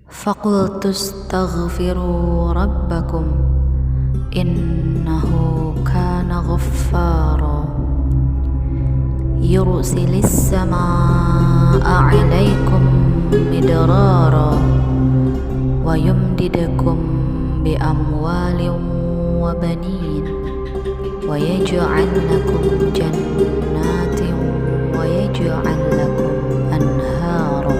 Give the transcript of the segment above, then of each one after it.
فقلت استغفروا ربكم إنه كان غفارا يرسل السماء عليكم مدرارا ويمددكم بأموال وبنين ويجعل لكم جنات ويجعل لكم أنهارا.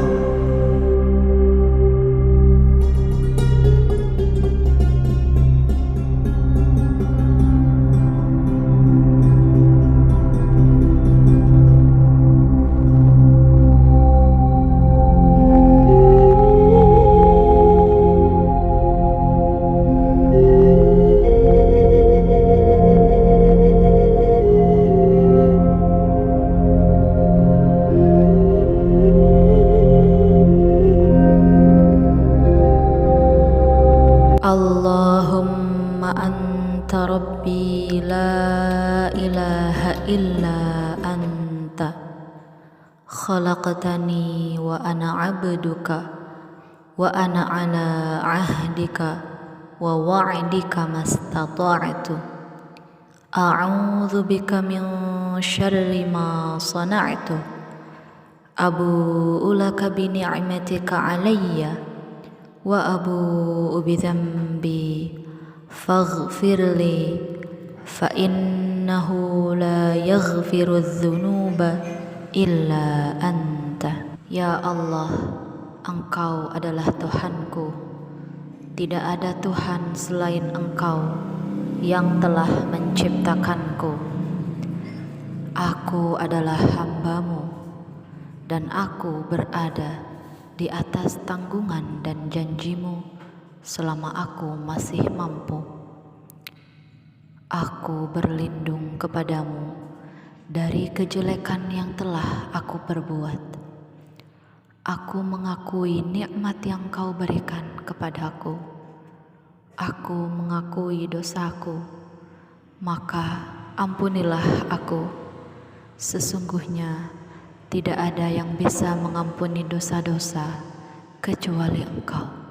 Allahumma anta rabbi la ilaha illa anta khalaqtani wa ana abduka wa ana ala ahdika wa wa'dika mastata'tu a'udzu bika min syarri ma sana'tu abu'u laka bi ni'matika alayya wa abu'u bi dhanbi faghfirli fa innahu la yaghfiru dzunuba illa anta. Ya Allah, Engkau adalah Tuhanku, tidak ada Tuhan selain Engkau yang telah menciptakanku. Aku adalah hamba-Mu dan aku berada di atas tanggungan dan janji-Mu selama aku masih mampu. Aku berlindung kepadamu dari kejelekan yang telah aku perbuat. Aku mengakui nikmat yang Kau berikan kepadaku. Aku mengakui dosaku, maka ampunilah aku. Sesungguhnya tidak ada yang bisa mengampuni dosa-dosa kecuali Engkau.